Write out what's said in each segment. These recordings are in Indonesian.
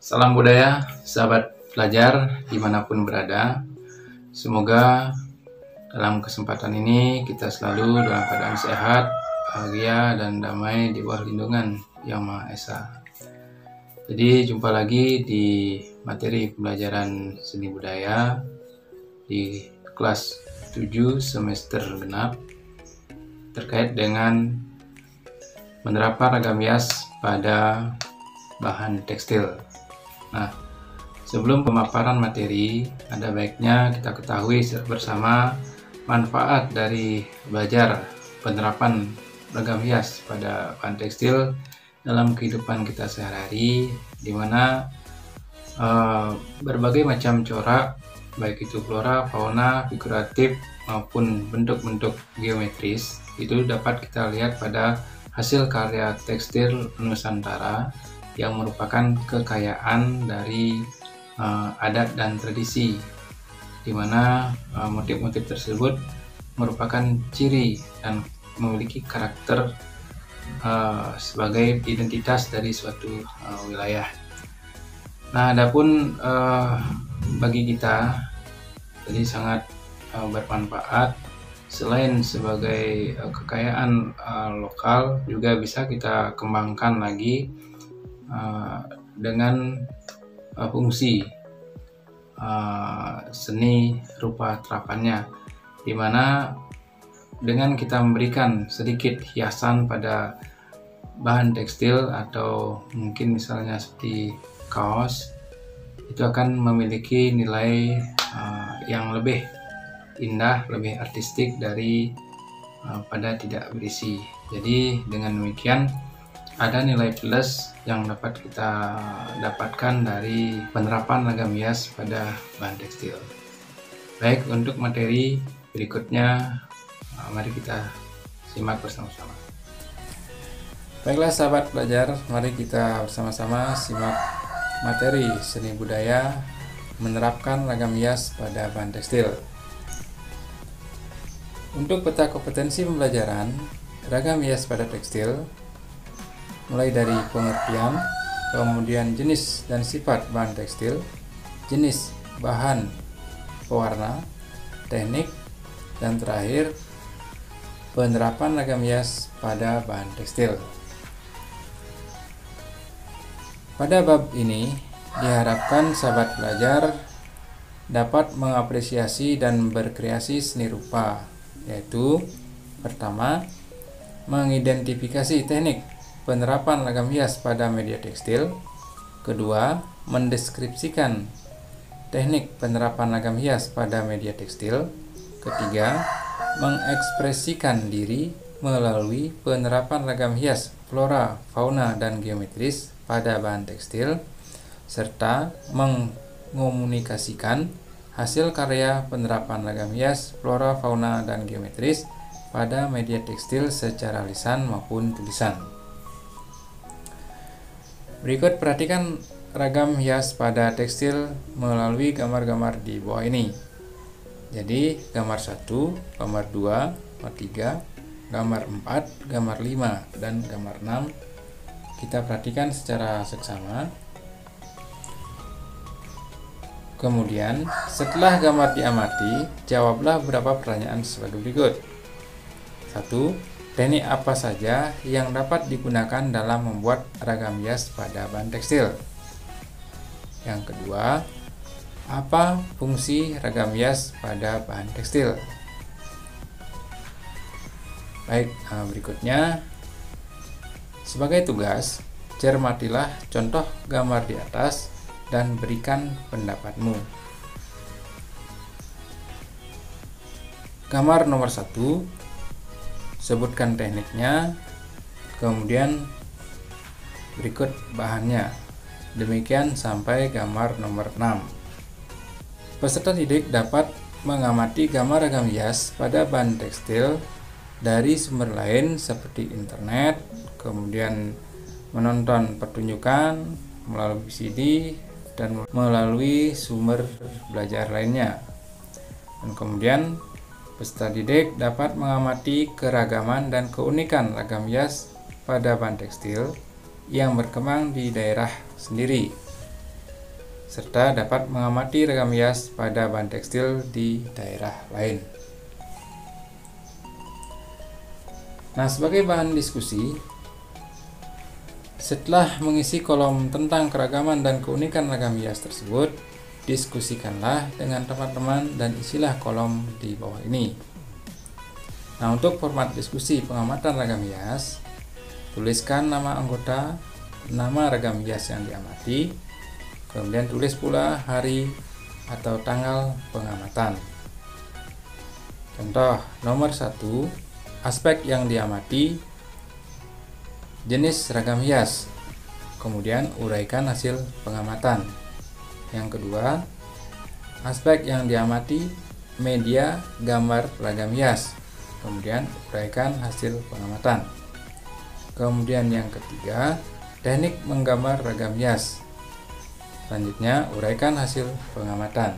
Salam budaya, sahabat pelajar dimanapun berada. Semoga dalam kesempatan ini kita selalu dalam keadaan sehat, bahagia, dan damai di bawah lindungan Yang Maha Esa. Jadi jumpa lagi di materi pembelajaran seni budaya di kelas 7 semester genap terkait dengan menerapkan ragam hias pada bahan tekstil. Nah, sebelum pemaparan materi, ada baiknya kita ketahui bersama manfaat dari belajar penerapan ragam hias pada bahan tekstil dalam kehidupan kita sehari-hari, di mana berbagai macam corak, baik itu flora, fauna, figuratif maupun bentuk-bentuk geometris, itu dapat kita lihat pada hasil karya tekstil Nusantara yang merupakan kekayaan dari adat dan tradisi, di mana motif-motif tersebut merupakan ciri dan memiliki karakter sebagai identitas dari suatu wilayah. Nah, adapun bagi kita jadi sangat bermanfaat. Selain sebagai kekayaan lokal, juga bisa kita kembangkan lagi dengan fungsi seni rupa terapannya, di mana dengan kita memberikan sedikit hiasan pada bahan tekstil atau mungkin misalnya seperti kaos, itu akan memiliki nilai yang lebih indah, lebih artistik dari pada tidak berisi. Jadi dengan demikian ada nilai plus yang dapat kita dapatkan dari penerapan ragam hias pada bahan tekstil. Baik, untuk materi berikutnya, mari kita simak bersama-sama. Baiklah sahabat pelajar, mari kita bersama-sama simak materi seni budaya menerapkan ragam hias pada bahan tekstil. Untuk peta kompetensi pembelajaran ragam hias pada tekstil, mulai dari pengertian, kemudian jenis dan sifat bahan tekstil, jenis bahan pewarna, teknik, dan terakhir penerapan ragam hias pada bahan tekstil. Pada bab ini diharapkan sahabat pelajar dapat mengapresiasi dan berkreasi seni rupa, yaitu pertama, mengidentifikasi teknik penerapan ragam hias pada media tekstil. Kedua, mendeskripsikan teknik penerapan ragam hias pada media tekstil. Ketiga, mengekspresikan diri melalui penerapan ragam hias flora, fauna, dan geometris pada bahan tekstil, serta mengomunikasikan hasil karya penerapan ragam hias flora, fauna, dan geometris pada media tekstil secara lisan maupun tulisan. Berikut perhatikan ragam hias pada tekstil melalui gambar-gambar di bawah ini. Jadi gambar 1, gambar 2, gambar 3, gambar 4, gambar 5, dan gambar 6 kita perhatikan secara seksama. Kemudian setelah gambar diamati, jawablah beberapa pertanyaan sebagai berikut. 1. Teknik apa saja yang dapat digunakan dalam membuat ragam hias pada bahan tekstil? Yang kedua, apa fungsi ragam hias pada bahan tekstil? Baik, berikutnya sebagai tugas, cermatilah contoh gambar di atas dan berikan pendapatmu. Gambar nomor 1, sebutkan tekniknya, kemudian berikut bahannya. Demikian sampai gambar nomor 6. Peserta didik dapat mengamati gambar ragam hias pada bahan tekstil dari sumber lain seperti internet, kemudian menonton pertunjukan melalui CD, dan melalui sumber belajar lainnya. Dan kemudian peserta didik dapat mengamati keragaman dan keunikan ragam hias pada bahan tekstil yang berkembang di daerah sendiri. serta dapat mengamati ragam hias pada bahan tekstil di daerah lain. Nah, sebagai bahan diskusi, setelah mengisi kolom tentang keragaman dan keunikan ragam hias tersebut, diskusikanlah dengan teman-teman dan isilah kolom di bawah ini. Nah, untuk format diskusi pengamatan ragam hias, tuliskan nama anggota, nama ragam hias yang diamati, kemudian tulis pula hari atau tanggal pengamatan. Contoh nomor 1, aspek yang diamati, jenis ragam hias, kemudian uraikan hasil pengamatan. Yang kedua, aspek yang diamati, media gambar ragam hias, kemudian uraikan hasil pengamatan. Kemudian yang ketiga, teknik menggambar ragam hias. Selanjutnya, uraikan hasil pengamatan.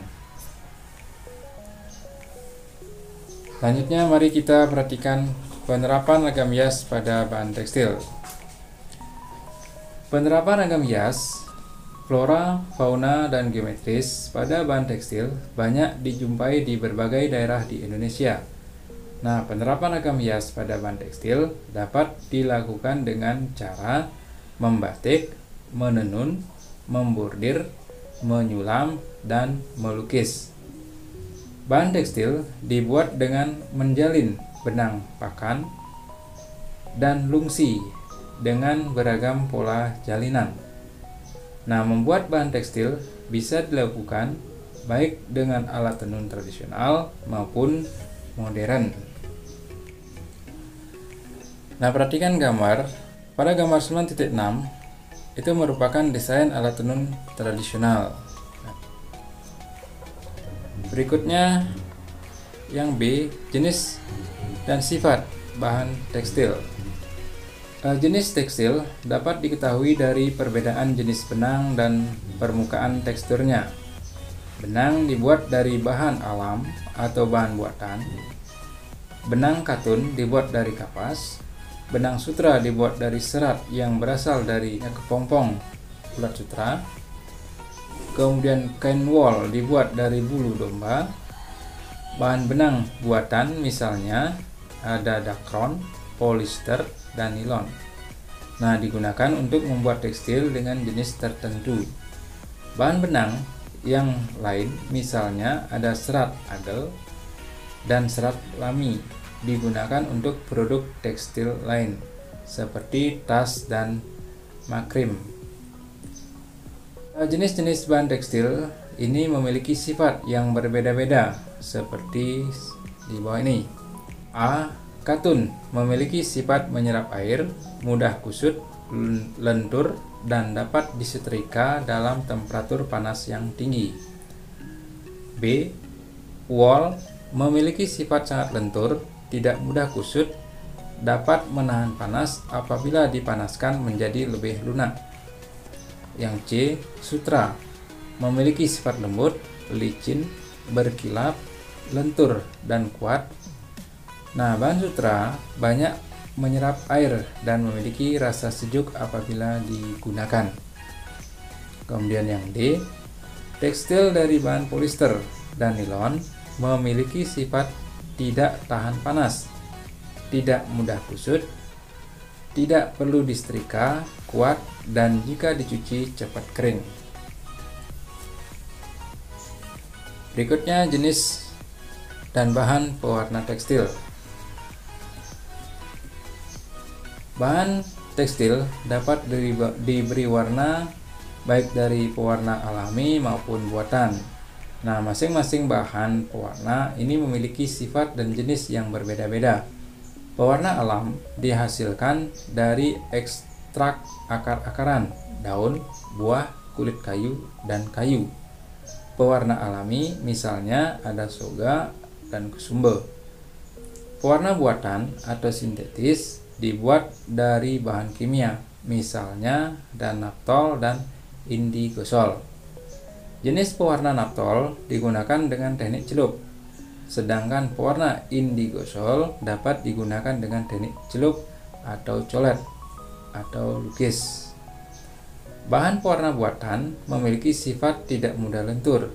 Selanjutnya, mari kita perhatikan penerapan ragam hias pada bahan tekstil. Penerapan ragam hias, flora, fauna, dan geometris pada bahan tekstil banyak dijumpai di berbagai daerah di Indonesia. Nah, penerapan ragam hias pada bahan tekstil dapat dilakukan dengan cara membatik, menenun, membordir, menyulam, dan melukis. Bahan tekstil dibuat dengan menjalin benang pakan dan lungsi dengan beragam pola jalinan. Nah, membuat bahan tekstil bisa dilakukan baik dengan alat tenun tradisional maupun modern. Nah, perhatikan gambar. Pada gambar 9.6 itu merupakan desain alat tenun tradisional. Berikutnya yang B, jenis dan sifat bahan tekstil. Jenis tekstil dapat diketahui dari perbedaan jenis benang dan permukaan teksturnya. Benang dibuat dari bahan alam atau bahan buatan. Benang katun dibuat dari kapas. Benang sutra dibuat dari serat yang berasal dari kepompong ulat sutra. Kemudian kain wol dibuat dari bulu domba. Bahan benang buatan misalnya ada dakron, polister, dan nilon. Nah, digunakan untuk membuat tekstil dengan jenis tertentu. Bahan benang yang lain misalnya ada serat agel dan serat lami, digunakan untuk produk tekstil lain seperti tas dan makrim. Jenis-jenis bahan tekstil ini memiliki sifat yang berbeda-beda seperti di bawah ini. A. Katun memiliki sifat menyerap air, mudah kusut, lentur, dan dapat disetrika dalam temperatur panas yang tinggi. B. Wol memiliki sifat sangat lentur, tidak mudah kusut, dapat menahan panas apabila dipanaskan menjadi lebih lunak. Yang C. Sutra memiliki sifat lembut, licin, berkilap, lentur, dan kuat. Nah, bahan sutra banyak menyerap air dan memiliki rasa sejuk apabila digunakan. Kemudian yang D, tekstil dari bahan polister dan nilon memiliki sifat tidak tahan panas, tidak mudah kusut, tidak perlu disetrika, kuat, dan jika dicuci cepat kering. Berikutnya jenis dan bahan pewarna tekstil. Bahan tekstil dapat diberi warna baik dari pewarna alami maupun buatan. Nah, masing-masing bahan pewarna ini memiliki sifat dan jenis yang berbeda-beda. Pewarna alam dihasilkan dari ekstrak akar-akaran, daun, buah, kulit kayu, dan kayu. Pewarna alami misalnya ada soga dan kusumbe. Pewarna buatan atau sintetis dibuat dari bahan kimia, misalnya naftol dan indigosol. Jenis pewarna naftol digunakan dengan teknik celup, sedangkan pewarna indigosol dapat digunakan dengan teknik celup atau colet atau lukis. Bahan pewarna buatan memiliki sifat tidak mudah lentur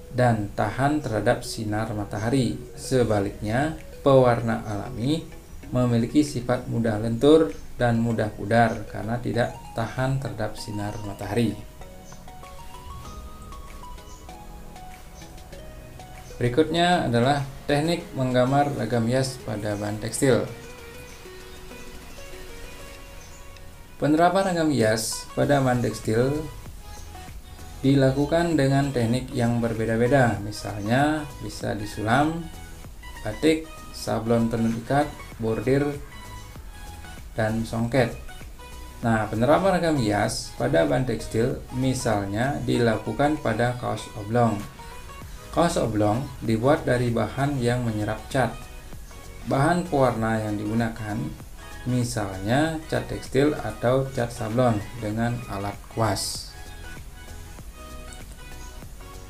dan tahan terhadap sinar matahari. Sebaliknya, pewarna alami memiliki sifat mudah lentur dan mudah pudar karena tidak tahan terhadap sinar matahari. Berikutnya adalah teknik menggambar ragam hias pada bahan tekstil. Penerapan ragam hias pada bahan tekstil dilakukan dengan teknik yang berbeda-beda, misalnya bisa disulam, batik, sablon tenun ikat, bordir, dan songket. Nah, penerapan ragam hias pada bahan tekstil misalnya dilakukan pada kaos oblong. Kaos oblong dibuat dari bahan yang menyerap cat. Bahan pewarna yang digunakan misalnya cat tekstil atau cat sablon dengan alat kuas.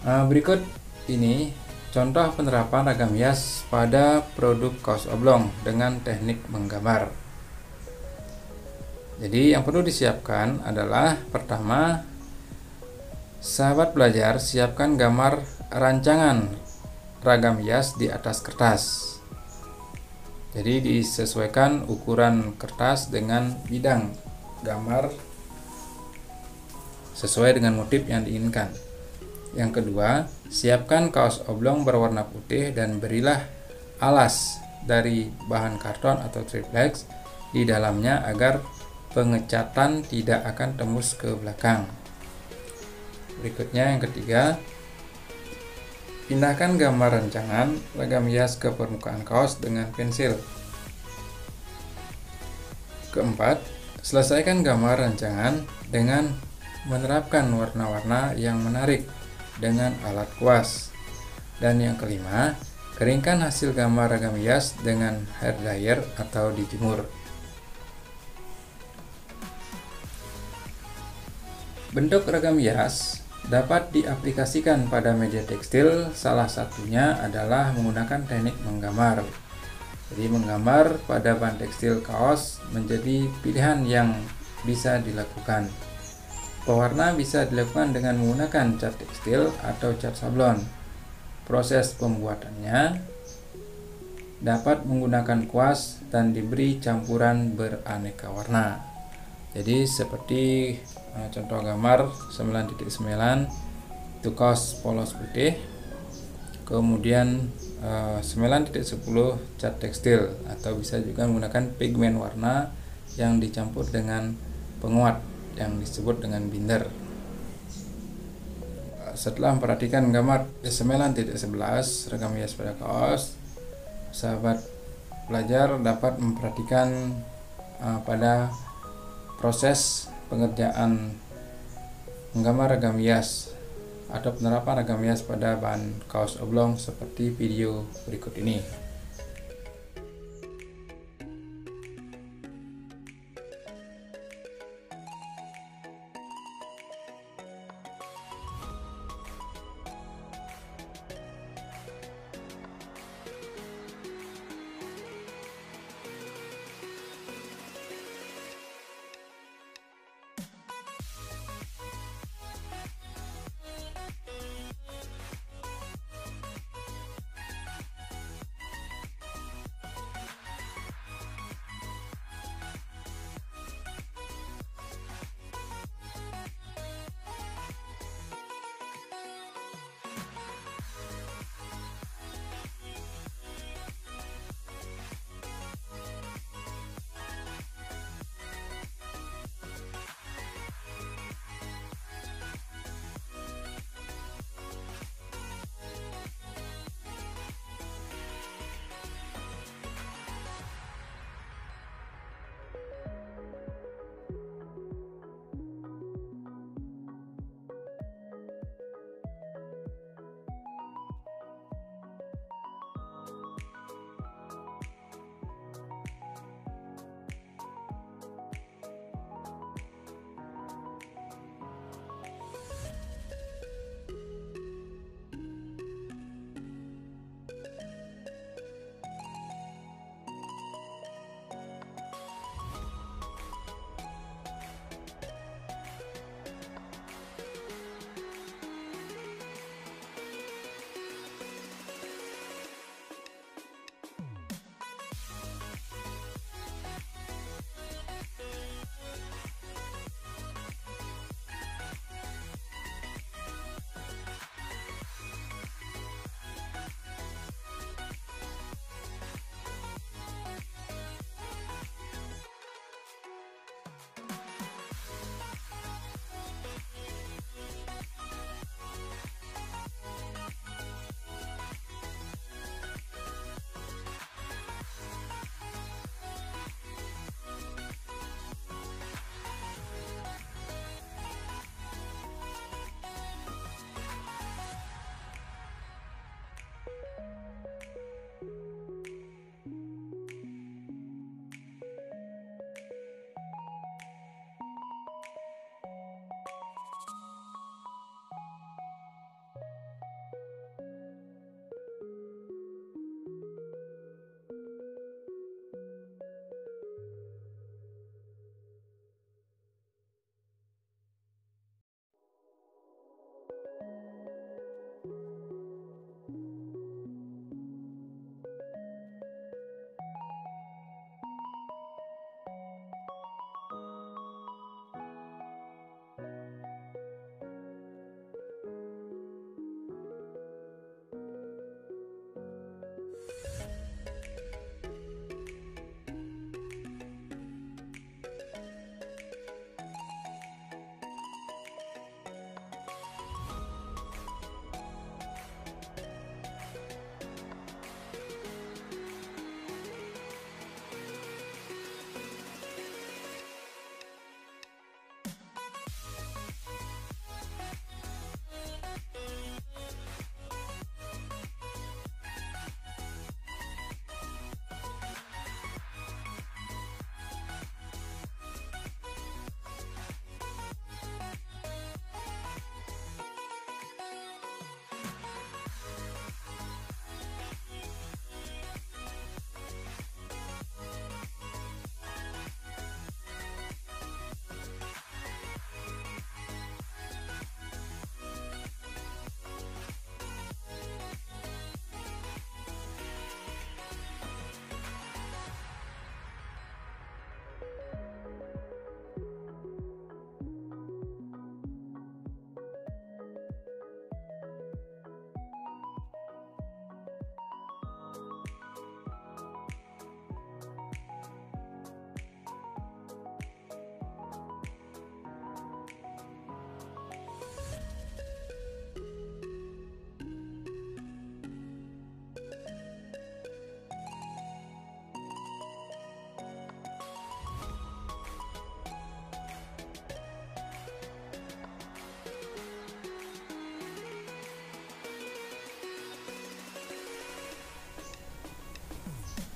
Berikut ini contoh penerapan ragam hias pada produk kaos oblong dengan teknik menggambar. Jadi yang perlu disiapkan adalah pertama, sahabat belajar siapkan gambar rancangan ragam hias di atas kertas. Jadi disesuaikan ukuran kertas dengan bidang gambar sesuai dengan motif yang diinginkan. Yang kedua, siapkan kaos oblong berwarna putih dan berilah alas dari bahan karton atau triplex di dalamnya agar pengecatan tidak akan tembus ke belakang. Berikutnya yang ketiga, pindahkan gambar rancangan ragam hias ke permukaan kaos dengan pensil. Keempat, selesaikan gambar rancangan dengan menerapkan warna-warna yang menarik dengan alat kuas. Dan yang kelima, keringkan hasil gambar ragam hias dengan hair dryer atau dijemur. Bentuk ragam hias dapat diaplikasikan pada media tekstil, salah satunya adalah menggunakan teknik menggambar. Jadi menggambar pada bahan tekstil kaos menjadi pilihan yang bisa dilakukan. Pewarna bisa dilakukan dengan menggunakan cat tekstil atau cat sablon. Proses pembuatannya dapat menggunakan kuas dan diberi campuran beraneka warna. Jadi seperti contoh gambar 9.9 itu kaos polos putih, kemudian 9.10 cat tekstil, atau bisa juga menggunakan pigmen warna yang dicampur dengan penguat yang disebut dengan binder. Setelah memperhatikan gambar 9.11 ragam hias pada kaos, sahabat pelajar dapat memperhatikan pada proses pengerjaan menggambar ragam hias atau penerapan ragam hias pada bahan kaos oblong seperti video berikut ini.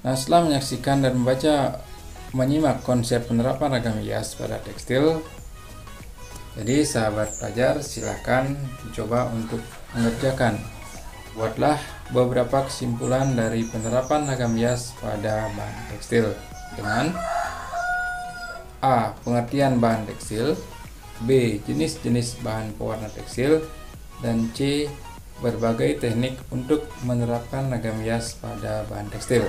Nah, setelah menyaksikan dan menyimak konsep penerapan ragam hias pada tekstil, jadi sahabat pelajar silakan dicoba untuk mengerjakan. Buatlah beberapa kesimpulan dari penerapan ragam hias pada bahan tekstil dengan A. Pengertian bahan tekstil, B. Jenis-jenis bahan pewarna tekstil, dan C. Berbagai teknik untuk menerapkan ragam hias pada bahan tekstil.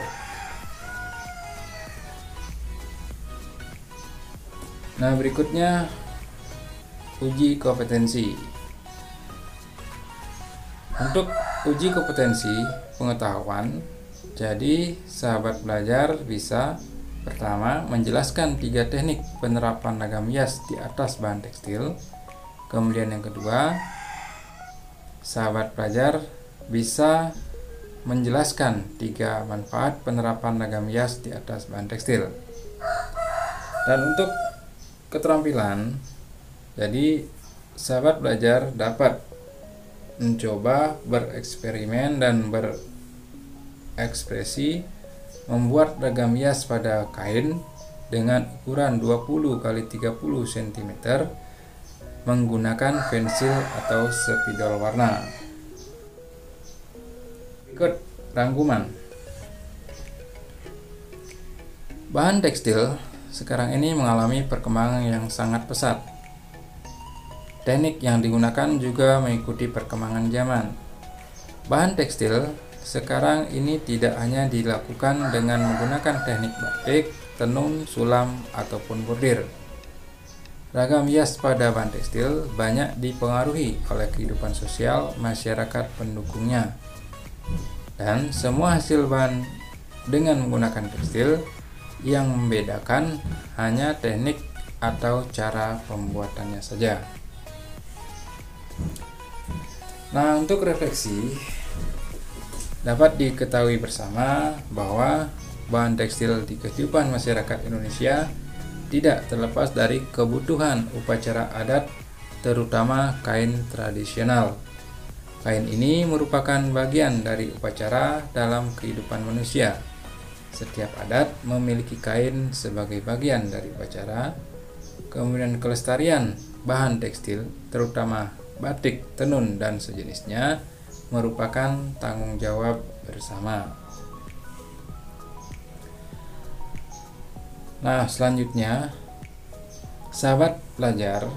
Nah, berikutnya uji kompetensi. Untuk uji kompetensi pengetahuan, jadi sahabat belajar bisa pertama menjelaskan 3 teknik penerapan ragam hias di atas bahan tekstil. Kemudian yang kedua, sahabat pelajar bisa menjelaskan 3 manfaat penerapan ragam hias di atas bahan tekstil. Dan untuk keterampilan, jadi sahabat belajar dapat mencoba bereksperimen dan berekspresi membuat ragam hias pada kain dengan ukuran 20 x 30 cm menggunakan pensil atau spidol warna. Berikut rangkuman. Bahan tekstil sekarang ini mengalami perkembangan yang sangat pesat. Teknik yang digunakan juga mengikuti perkembangan zaman. Bahan tekstil sekarang ini tidak hanya dilakukan dengan menggunakan teknik batik, tenun, sulam, ataupun bordir. Ragam hias pada bahan tekstil banyak dipengaruhi oleh kehidupan sosial masyarakat pendukungnya. Dan semua hasil bahan dengan menggunakan tekstil, yang membedakan hanya teknik atau cara pembuatannya saja. Nah, untuk refleksi, dapat diketahui bersama bahwa bahan tekstil di kehidupan masyarakat Indonesia tidak terlepas dari kebutuhan upacara adat, terutama kain tradisional. Kain ini merupakan bagian dari upacara dalam kehidupan manusia. Setiap adat memiliki kain sebagai bagian dari upacara. Kemudian kelestarian bahan tekstil, terutama batik, tenun, dan sejenisnya, merupakan tanggung jawab bersama. Nah, selanjutnya sahabat pelajar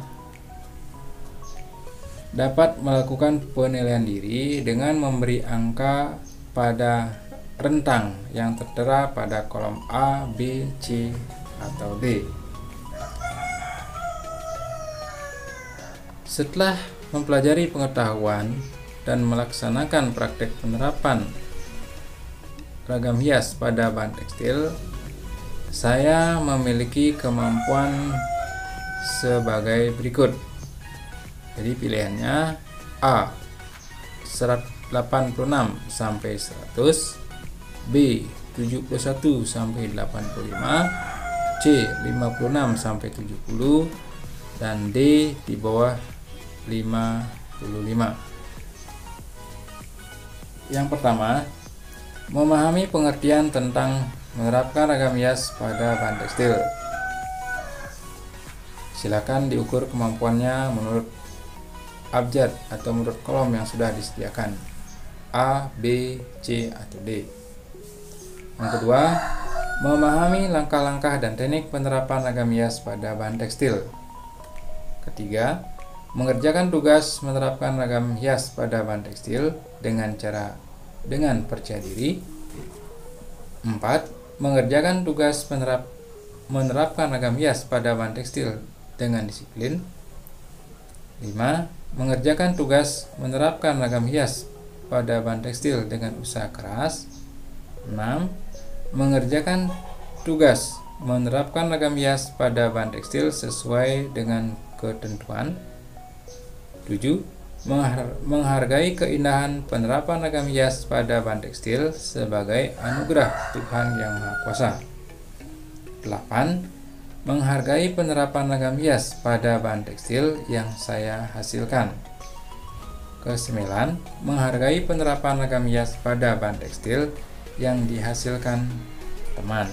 dapat melakukan penilaian diri dengan memberi angka pada rentang yang tertera pada kolom A, B, C, atau D. Setelah mempelajari pengetahuan dan melaksanakan praktek penerapan ragam hias pada bahan tekstil, saya memiliki kemampuan sebagai berikut. Jadi pilihannya A 86 sampai 100, B 71 sampai 85, C 56 sampai 70, dan D di bawah 55. Yang pertama, memahami pengertian tentang menerapkan ragam hias pada bahan tekstil. Silakan diukur kemampuannya menurut abjad atau menurut kolom yang sudah disediakan, A, B, C, atau D. Yang kedua, memahami langkah-langkah dan teknik penerapan ragam hias pada bahan tekstil. Ketiga, mengerjakan tugas menerapkan ragam hias pada bahan tekstil dengan percaya diri. 4. Mengerjakan tugas menerapkan ragam hias pada bahan tekstil dengan disiplin. 5. Mengerjakan tugas menerapkan ragam hias pada bahan tekstil dengan usaha keras. 6. Mengerjakan tugas menerapkan ragam hias pada bahan tekstil sesuai dengan ketentuan. 7. Menghargai keindahan penerapan ragam hias pada bahan tekstil sebagai anugerah Tuhan Yang Maha Kuasa. 8. Menghargai penerapan ragam hias pada bahan tekstil yang saya hasilkan. Ke-9. Menghargai penerapan ragam hias pada bahan tekstil yang dihasilkan teman.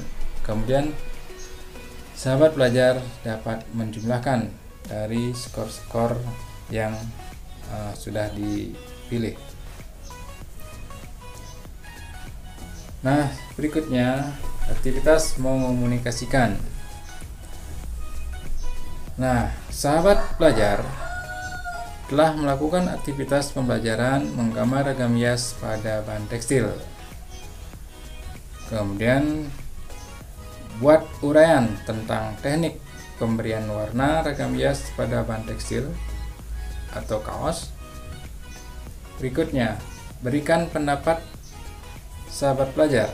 Kemudian sahabat belajar dapat menjumlahkan dari skor-skor yang sudah dipilih. Nah, berikutnya aktivitas mengomunikasikan. Nah, sahabat belajar telah melakukan aktivitas pembelajaran menggambar ragam hias pada bahan tekstil. Kemudian buat uraian tentang teknik pemberian warna ragam hias pada bahan tekstil atau kaos. Berikutnya, berikan pendapat sahabat belajar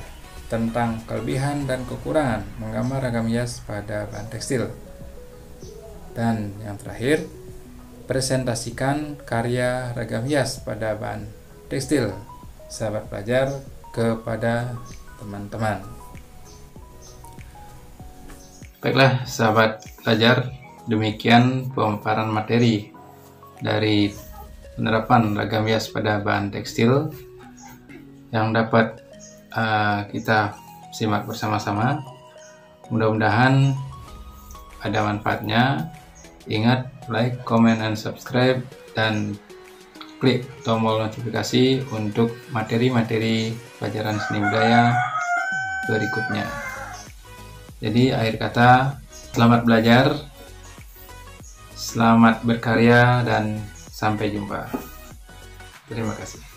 tentang kelebihan dan kekurangan menggambar ragam hias pada bahan tekstil. Dan yang terakhir, presentasikan karya ragam hias pada bahan tekstil sahabat belajar kepada teman-teman. Baiklah sahabat belajar, demikian pemaparan materi dari penerapan ragam hias pada bahan tekstil yang dapat kita simak bersama-sama. Mudah-mudahan ada manfaatnya. Ingat, like, comment, and subscribe, dan klik tombol notifikasi untuk materi-materi pelajaran seni budaya berikutnya. Jadi akhir kata, selamat belajar, selamat berkarya, dan sampai jumpa. Terima kasih.